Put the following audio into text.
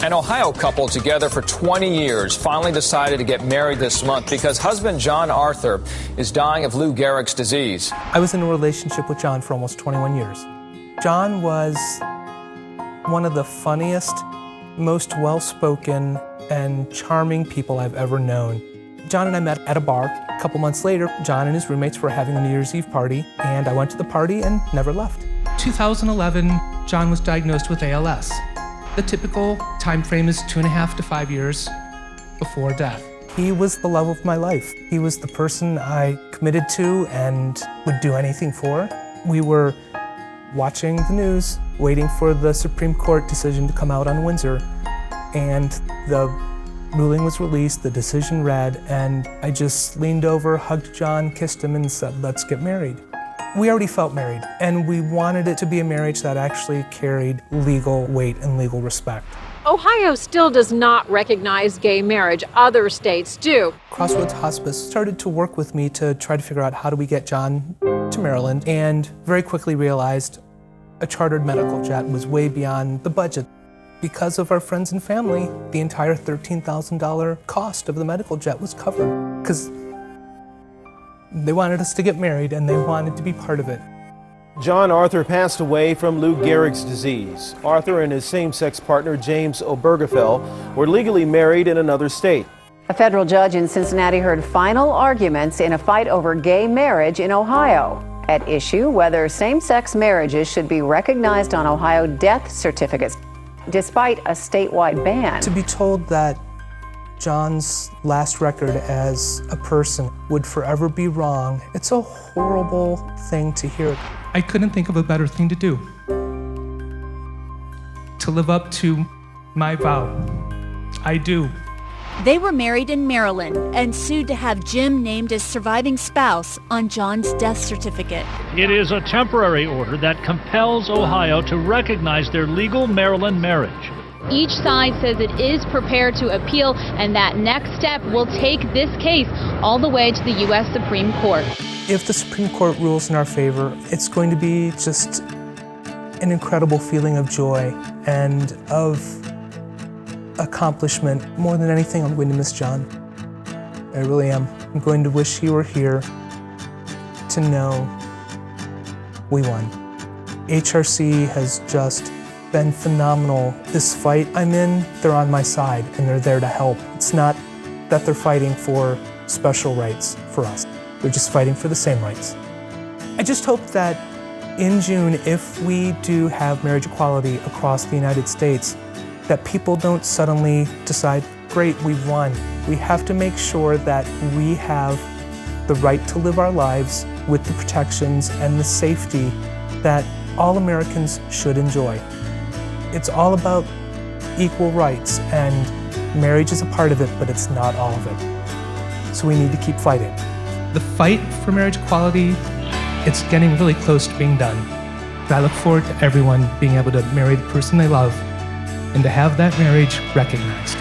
An Ohio couple together for 20 years finally decided to get married this month because husband John Arthur is dying of Lou Gehrig's disease. I was in a relationship with John for almost 21 years. John was one of the funniest, most well-spoken and charming people I've ever known. John and I met at a bar. A couple months later, John and his roommates were having a New Year's Eve party, and I went to the party and never left. 2011, John was diagnosed with ALS. The typical time frame is 2.5 to 5 years before death. He was the love of my life. He was the person I committed to and would do anything for. We were watching the news, waiting for the Supreme Court decision to come out on Windsor, and the ruling was released, the decision read, and I just leaned over, hugged John, kissed him, and said, "Let's get married." We already felt married, and we wanted it to be a marriage that actually carried legal weight and legal respect. Ohio still does not recognize gay marriage. Other states do. Crossroads Hospice started to work with me to try to figure out how do we get John to Maryland, and very quickly realized a chartered medical jet was way beyond the budget. Because of our friends and family, the entire $13,000 cost of the medical jet was covered, because they wanted us to get married and they wanted to be part of it. John Arthur passed away from Lou Gehrig's disease. Arthur and his same-sex partner, James Obergefell, were legally married in another state. A federal judge in Cincinnati heard final arguments in a fight over gay marriage in Ohio. At issue, whether same-sex marriages should be recognized on Ohio death certificates, despite a statewide ban. To be told that John's last record as a person would forever be wrong, it's a horrible thing to hear. I couldn't think of a better thing to do. To live up to my vow. I do. They were married in Maryland and sued to have Jim named as surviving spouse on John's death certificate. It is a temporary order that compels Ohio to recognize their legal Maryland marriage. Each side says it is prepared to appeal, and that next step will take this case all the way to the U.S. Supreme Court. If the Supreme Court rules in our favor, it's going to be just an incredible feeling of joy and of accomplishment. More than anything, I'm going to miss John. I really am. I'm going to wish he were here to know we won. HRC has just been phenomenal. This fight I'm in, they're on my side and they're there to help. It's not that they're fighting for special rights for us. They're just fighting for the same rights. I just hope that in June, if we do have marriage equality across the United States, that people don't suddenly decide, great, we've won. We have to make sure that we have the right to live our lives with the protections and the safety that all Americans should enjoy. It's all about equal rights, and marriage is a part of it, but it's not all of it. So we need to keep fighting. The fight for marriage equality, it's getting really close to being done. I look forward to everyone being able to marry the person they love and to have that marriage recognized.